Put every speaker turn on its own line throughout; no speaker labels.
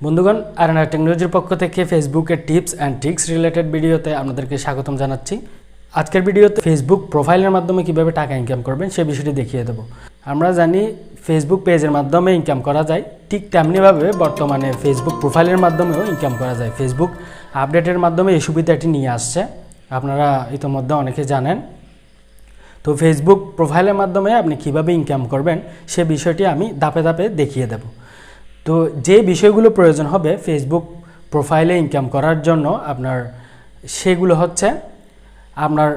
বন্ধুগণ, RNR টেকনোলজির পক্ষ থেকে ফেসবুকের টিপস অ্যান্ড ট্রিক্স রিলেটেড ভিডিওতে আপনাদেরকে স্বাগতম জানাচ্ছি। আজকের ভিডিওতে ফেসবুক প্রোফাইলের মাধ্যমে কিভাবে টাকা ইনকাম করবেন সে বিষয়টি দেখিয়ে দেব। আমরা জানি ফেসবুক পেজের মাধ্যমে ইনকাম করা যায়, ঠিক তেমনিভাবে বর্তমানে ফেসবুক প্রোফাইলের মাধ্যমেও ইনকাম করা যায়। ফেসবুক আপডেটের মাধ্যমে এই সুবিধাটি নিয়ে আসছে, আপনারা ইতিমধ্যে অনেকে জানেন। তো ফেসবুক প্রোফাইলের মাধ্যমে আপনি কিভাবে ইনকাম করবেন সে বিষয়টি আমি ধাপে ধাপে দেখিয়ে দেব। তো যে বিষয়গুলো প্রয়োজন হবে ফেসবুক প্রোফাইলে ইনকাম করার জন্য আপনার, সেগুলো হচ্ছে আপনার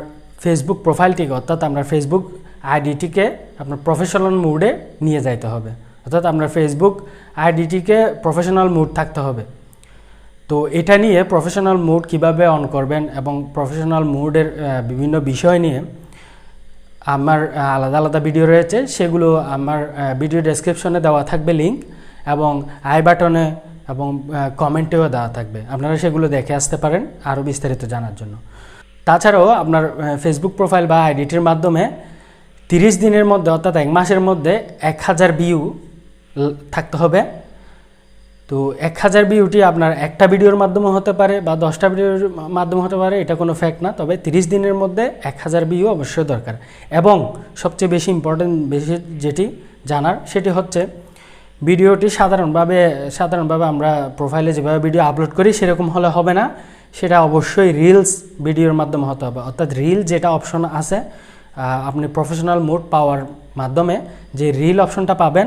ফেসবুক প্রোফাইলটিকে, অর্থাৎ আপনার ফেসবুক আইডিটিকে আপনার প্রফেশনাল মুডে নিয়ে যাইতে হবে, অর্থাৎ আপনার ফেসবুক আইডিটিকে প্রফেশনাল মুড থাকতে হবে। তো এটা নিয়ে প্রফেশনাল মুড কিভাবে অন করবেন এবং প্রফেশনাল মুডের বিভিন্ন বিষয় নিয়ে আমার আলাদা আলাদা ভিডিও রয়েছে, সেগুলো আমার ভিডিও ডেসক্রিপশনে দেওয়া থাকবে লিঙ্ক, এবং আই বাটনে এবং কমেন্টেও দেওয়া থাকবে, আপনারা সেগুলো দেখে আসতে পারেন আরও বিস্তারিত জানার জন্য। তাছাড়াও আপনার ফেসবুক প্রোফাইল বা আইডিটির মাধ্যমে 30 দিনের মধ্যে, অর্থাৎ 1 মাসের মধ্যে 1000 ভিউ থাকতে হবে। তো 1000 ভিউটি আপনার একটা ভিডিওর মাধ্যমে হতে পারে বা 10টা ভিডিওর মাধ্যমে হতে পারে, এটা কোনো ফ্যাক্ট না, তবে 30 দিনের মধ্যে 1000 ভিউ অবশ্যই দরকার। এবং সবচেয়ে বেশি ইম্পর্টেন্ট যেটি জানার সেটি হচ্ছে ভিডিওটি সাধারণভাবে আমরা প্রোফাইলে যেভাবে ভিডিও আপলোড করি সেরকম হলে হবে না, সেটা অবশ্যই রিলস ভিডিওর মাধ্যমে হতে হবে। অর্থাৎ রিল যেটা অপশন আছে, আপনি প্রফেশনাল মোড পাওয়ার মাধ্যমে যে রিল অপশনটা পাবেন,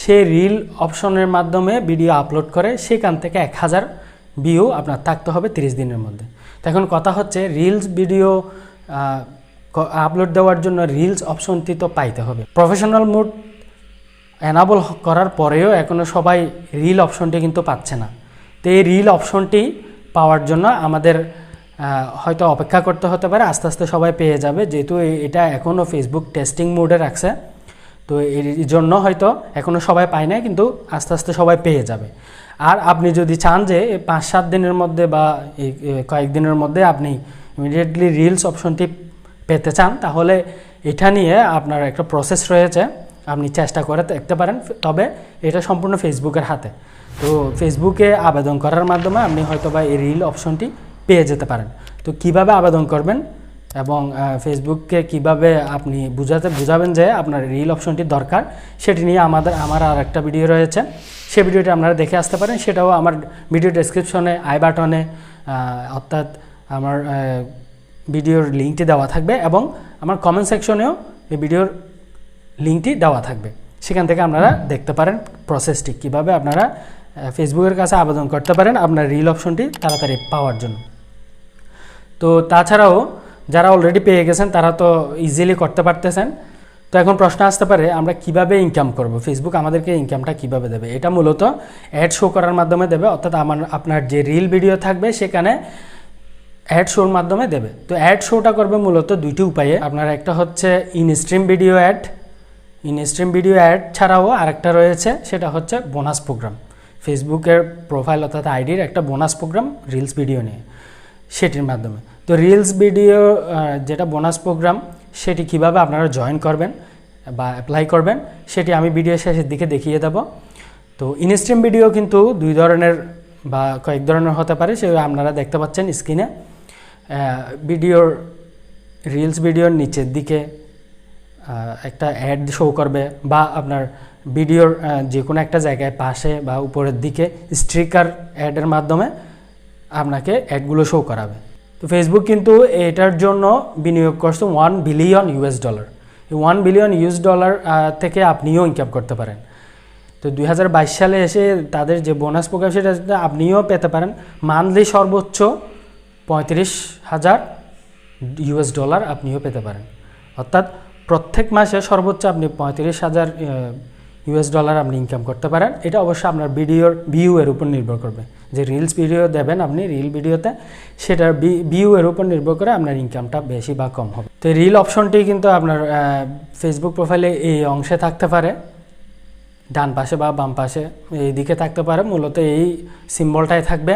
সেই রিল অপশনের মাধ্যমে ভিডিও আপলোড করে সেখান থেকে 1000 ভিউ আপনার থাকতে হবে 30 দিনের মধ্যে। তো এখন কথা হচ্ছে রিলস ভিডিও আপলোড দেওয়ার জন্য রিলস অপশনটি তো পাইতে হবে। প্রফেশনাল মোড এনাবল করার পরেও এখনও সবাই রিল অপশনটি কিন্তু পাচ্ছে না। তো এই রিল অপশনটি পাওয়ার জন্য আমাদের হয়তো অপেক্ষা করতে হতে পারে, আস্তে আস্তে সবাই পেয়ে যাবে, যেহেতু এটা এখনও ফেসবুক টেস্টিং মোডে রাখছে। তো এই জন্য হয়তো এখনও সবাই পায় না, কিন্তু আস্তে আস্তে সবাই পেয়ে যাবে। আর আপনি যদি চান যে 5-7 দিনের মধ্যে বা এই কয়েকদিনের মধ্যে আপনি ইমিডিয়েটলি রিলস অপশনটি পেতে চান, তাহলে এটা নিয়ে আপনার একটা প্রসেস রয়েছে, আপনি চেষ্টা করে দেখতে পারেন। তবে এটা সম্পূর্ণ ফেসবুকের হাতে। তো ফেসবুকে আবেদন করার মাধ্যমে আপনি হয়তো বা এই রিল অপশনটি পেয়ে যেতে পারেন। তো কিভাবে আবেদন করবেন এবং ফেসবুককে কিভাবে আপনি বুঝাবেন যে আপনার রিল অপশনটি দরকার, সেটি নিয়ে আমার আর একটা ভিডিও রয়েছে, সেই ভিডিওটি আপনারা দেখে আসতে পারেন। সেটাও আমার ভিডিও ডেসক্রিপশনে আই বাটনে, অর্থাৎ আমার ভিডিওর লিঙ্কটি দেওয়া থাকবে, এবং আমার কমেন্ট সেকশনেও এই ভিডিওর লিঙ্কটি দেওয়া থাকবে। সেখান থেকে আপনারা দেখতে পারেন প্রসেসটি কীভাবে আপনারা ফেসবুকের কাছে আবেদন করতে পারেন আপনার রিল অপশনটি তাড়াতাড়ি পাওয়ার জন্য। তো তাছাড়াও যারা অলরেডি পেয়ে গেছেন তারা তো ইজিলি করতে পারতেছেন। তো এখন প্রশ্ন আসতে পারে, আমরা কিভাবে ইনকাম করব, ফেসবুক আমাদেরকে ইনকামটা কিভাবে দেবে? এটা মূলত অ্যাড শো করার মাধ্যমে দেবে, অর্থাৎ আপনার যে রিল ভিডিও থাকবে সেখানে অ্যাড শোর মাধ্যমে দেবে। তো অ্যাড শোটা করবে মূলত 2টি উপায়ে। আপনার একটা হচ্ছে ইনস্ট্রিম ভিডিও অ্যাড ছাড়াও আরেকটা রয়েছে, সেটা হচ্ছে বোনাস প্রোগ্রাম। ফেসবুকের প্রোফাইল অর্থাৎ আইডির একটা বোনাস প্রোগ্রাম রিলস ভিডিও নিয়ে, সেটির মাধ্যমে। তো রিলস ভিডিও যেটা বোনাস প্রোগ্রাম, সেটি কিভাবে আপনারা জয়েন করবেন বা অ্যাপ্লাই করবেন সেটি আমি ভিডিও শেষের দিকে দেখিয়ে দেব। তো ইনস্ট্রিম ভিডিও কিন্তু 2 ধরনের বা কয়েক ধরনের হতে পারে, সে আপনারা দেখতে পাচ্ছেন স্ক্রিনে। রিলস ভিডিওর নিচের দিকে একটা অ্যাড শো করবে, বা আপনার ভিডিওর যে কোনো একটা জায়গায় পাশে বা উপরের দিকে স্টিকার অ্যাডের মাধ্যমে আপনাকে অ্যাডগুলো শো করাবে। তো ফেসবুক কিন্তু এটার জন্য বিনিয়োগ করছে $1 বিলিয়ন। এই $1 বিলিয়ন থেকে আপনিও ইনকাম করতে পারেন। তো 2022 সালে এসে তাদের যে বোনাস প্রোগ্রাম সেটা আপনিও পেতে পারেন। মান্থলি সর্বোচ্চ $35,000 আপনিও পেতে পারেন, অর্থাৎ প্রত্যেক মাসে সর্বোচ্চ আপনি $35,000 আপনি ইনকাম করতে পারেন। এটা অবশ্যই আপনার ভিডিওর ভিউয়ের উপর নির্ভর করবে, যে রিলস ভিডিও দেবেন আপনি রিল ভিডিওতে, সেটার ভিউয়ের উপর নির্ভর করে আপনার ইনকামটা বেশি বা কম হবে। তো রিল অপশনটি কিন্তু আপনার ফেসবুক প্রোফাইলে এই অংশে থাকতে পারে, ডান পাশে বা বাম পাশে, এই দিকে থাকতে পারে, মূলত এই সিম্বলটাই থাকবে।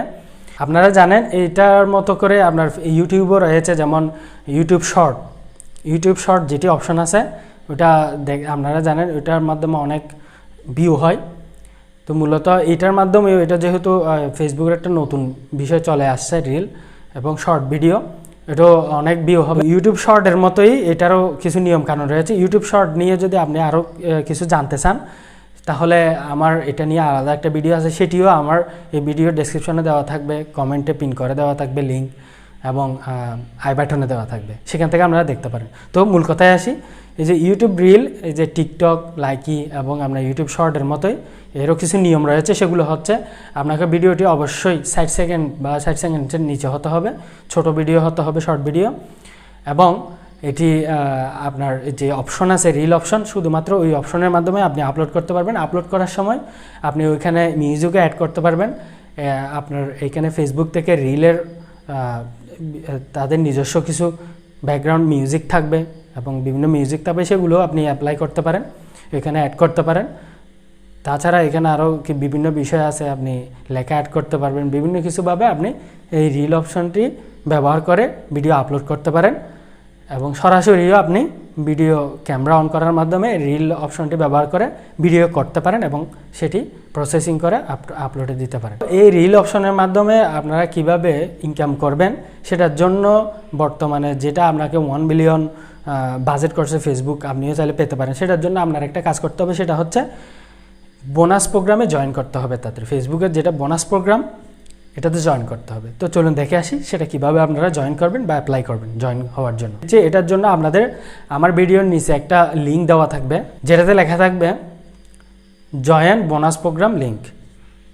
আপনারা জানেন এইটার মতো করে আপনার ইউটিউবও রয়েছে, যেমন ইউটিউব শর্ট যেটি অপশন আছে, ওটা আপনারা জানেন ওটার মাধ্যমে অনেক ভিউ হয়। তো মূলত এটার মাধ্যমে, এটা যেহেতু ফেসবুকের একটা নতুন বিষয় চলে আসছে রিল এবং শর্ট ভিডিও, এটা অনেক ভিউ হবে। ইউটিউব শর্টের মতোই এটারও কিছু নিয়ম কানুন রয়েছে। ইউটিউব শর্ট নিয়ে যদি আপনি আরও কিছু জানতে চান, তাহলে আমার এটা নিয়ে আলাদা একটা ভিডিও আছে, সেটিও আমার এই ভিডিও ডেসক্রিপশনে দেওয়া থাকবে, কমেন্টে পিন করে দেওয়া থাকবে লিঙ্ক, এবং আই বাটনে দেওয়া থাকবে, সেখান থেকে আপনারা দেখতে পারেন। তো মূল কথায় আসি, এই যে ইউটিউব রিল, এই যে টিকটক, লাইকি এবং আমরা ইউটিউব শর্টের মতোই এরও কিছু নিয়ম রয়েছে। সেগুলো হচ্ছে, আপনাকে ভিডিওটি অবশ্যই 60 সেকেন্ড বা 60 সেকেন্ডের নিচে হতে হবে, ছোট ভিডিও হতে হবে, শর্ট ভিডিও, এবং এটি আপনার যে অপশন আছে রিল অপশন, শুধুমাত্র ওই অপশনের মাধ্যমে আপনি আপলোড করতে পারবেন। আপলোড করার সময় আপনি ওইখানে মিউজিকও অ্যাড করতে পারবেন। আপনার এইখানে ফেসবুক থেকে রিলের তাদের নিজস্ব কিছু ব্যাকগ্রাউন্ড মিউজিক থাকবে এবং বিভিন্ন মিউজিক থাকবে, সেগুলো আপনি অ্যাপ্লাই করতে পারেন, এখানে অ্যাড করতে পারেন। তাছাড়া এখানে আরও বিভিন্ন বিষয় আছে, আপনি লেখা অ্যাড করতে পারবেন। বিভিন্ন কিছুভাবে আপনি এই রিল অপশনটি ব্যবহার করে ভিডিও আপলোড করতে পারেন, এবং সরাসরিও আপনি ভিডিও ক্যামেরা অন করার মাধ্যমে রিল অপশনটি ব্যবহার করে ভিডিও করতে পারেন এবং সেটি প্রসেসিং করে আপলোডে দিতে পারেন। এই রিল অপশনের মাধ্যমে আপনারা কিভাবে ইনকাম করবেন, সেটার জন্য বর্তমানে যেটা আপনাকে 1 বিলিয়ন বাজেট করছে ফেসবুক, আপনিও চাইলে পেতে পারেন। সেটার জন্য আপনার একটা কাজ করতে হবে, সেটা হচ্ছে বোনাস প্রোগ্রামে জয়েন করতে হবে। তাদের ফেসবুকের যেটা বোনাস প্রোগ্রাম, এটাতে জয়েন করতে হবে। তো চলুন দেখে আসি সেটা কিভাবে আপনারা জয়েন করবেন বা অ্যাপ্লাই করবেন জয়েন হওয়ার জন্য। যে এটার জন্য আপনাদের আমার ভিডিওর নিচে একটা লিঙ্ক দেওয়া থাকবে, যেটাতে লেখা থাকবে জয়েন বোনাস প্রোগ্রাম লিঙ্ক।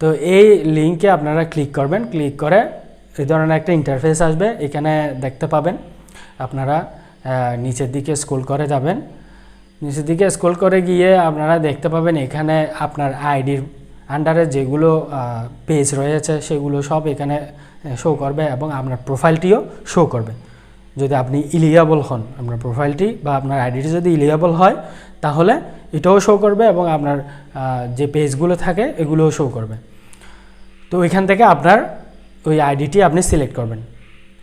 তো এই লিঙ্কে আপনারা ক্লিক করবেন। ক্লিক করে এই ধরনের একটা ইন্টারফেস আসবে, এখানে দেখতে পাবেন। আপনারা নিচের দিকে স্ক্রল করে যাবেন, নিচের দিকে স্ক্রল করে গিয়ে আপনারা দেখতে পাবেন এখানে আপনার আইডির আন্ডারে যেগুলো পেজ রয়েছে সেগুলো সব এখানে শো করবে, এবং আপনার প্রোফাইলটিও শো করবে। যদি আপনি ইলিয়াবল হন, আপনার প্রোফাইলটি বা আপনার আইডিটি যদি ইলিয়াবল হয়, তাহলে এটাও শো করবে, এবং আপনার যে পেজগুলো থাকে এগুলোও শো করবে। তো ওইখান থেকে আপনার ওই আইডিটি আপনি সিলেক্ট করবেন।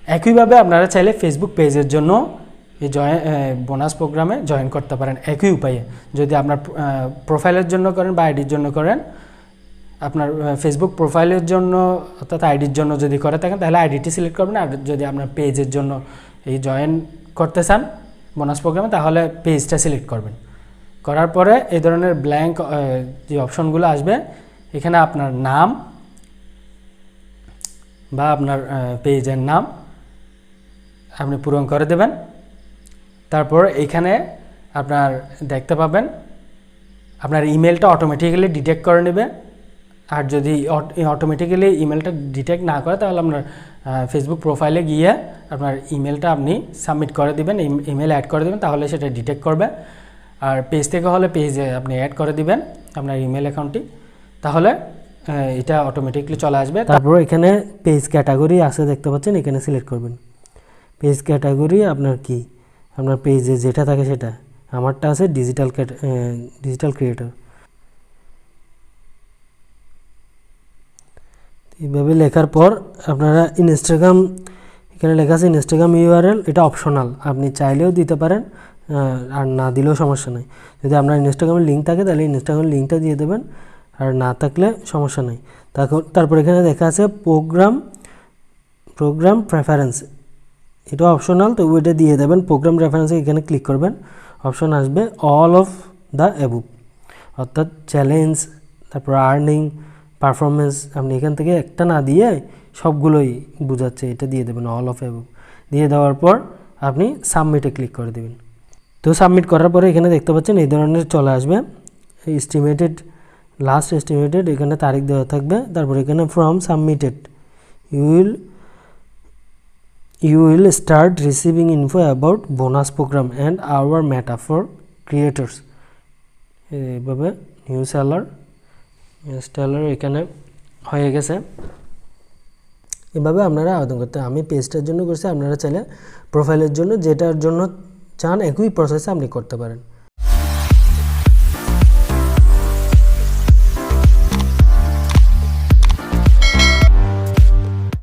একইভাবে আপনারা চাইলে ফেসবুক পেজের জন্য এই বোনাস প্রোগ্রামে জয়েন করতে পারেন একই উপায়ে। যদি আপনার প্রোফাইলের জন্য করেন বা আইডির জন্য করেন, আপনার ফেসবুক প্রোফাইলের জন্য অর্থাৎ আইডির জন্য যদি করে থাকেন, তাহলে আইডিটি সিলেক্ট করবেন। আর যদি আপনার পেজের জন্য এই জয়েন করতে চান বোনাস প্রোগ্রামে, তাহলে পেজটা সিলেক্ট করবেন। করার পরে এই ধরনের ব্ল্যাঙ্ক যে অপশনগুলো আসবে, এখানে আপনার নাম বা আপনার পেজের নাম আপনি পূরণ করে দেবেন। তারপর এখানে আপনার দেখতে পাবেন আপনার ইমেলটা অটোমেটিক্যালি ডিটেক্ট করে নেবে। আর যদি অটোমেটিক্যালি ইমেলটা ডিটেক্ট না করে, তাহলে আপনার ফেসবুক প্রোফাইলে গিয়ে আপনার ইমেলটা আপনি সাবমিট করে দেবেন, ইমেল অ্যাড করে দেবেন, তাহলে সেটা ডিটেক্ট করবে। আর পেজ থেকে হলে পেজে আপনি অ্যাড করে দিবেন আপনার ইমেল অ্যাকাউন্টটি, তাহলে এটা অটোমেটিকলি চলে আসবে। তারপর এখানে পেজ ক্যাটাগরি আছে দেখতে পাচ্ছেন, এখানে সিলেক্ট করবেন। পেজ ক্যাটাগরি আপনার কি, আপনার পেজে যেটা থাকে সেটা। আমারটা আছে ডিজিটাল ক্রিয়েটর। এইভাবে লেখার পর আপনারা ইনস্টাগ্রাম, এখানে লেখা আছে ইনস্টাগ্রাম ইউআরএল, এটা অপশনাল, আপনি চাইলেও দিতে পারেন আর না দিলেও সমস্যা নেই। যদি আপনার ইনস্টাগ্রামের লিঙ্ক থাকে তাহলে ইনস্টাগ্রামের লিঙ্কটা দিয়ে দেবেন, আর না থাকলে সমস্যা নেই। তারপর এখানে দেখা আছে প্রোগ্রাম প্রেফারেন্স, এটা অপশনাল, তো ওইটা দিয়ে দেবেন। প্রোগ্রাম রেফারেন্সে এখানে ক্লিক করবেন, অপশন আসবে অল অফ দ্য অ্যাবভ, অর্থাৎ চ্যালেঞ্জ, তারপর আর্নিং, পারফরমেন্স। আপনি এখান থেকে একটা না দিয়ে সবগুলোই বোঝাচ্ছে, এটা দিয়ে দেবেন অল অফ অ্যাবভ। দিয়ে দেওয়ার পর আপনি সাবমিটে ক্লিক করে দেবেন। তো সাবমিট করার পরে এখানে দেখতে পাচ্ছেন এই ধরনের চলে আসবে লাস্ট এস্টিমেটেড, এখানে তারিখ দেওয়া থাকবে। তারপর এখানে from submitted you will start receiving info about bonus program and our meta for creators। এইভাবে নিউ সেলার এখানে হয়ে গেছে। এভাবে আপনারা আবেদন করতে, আমি পেজটার জন্য করছি, আপনারা চাইলে প্রোফাইলের জন্য যেটার জন্য চান একই প্রসেসে আপনি করতে পারেন।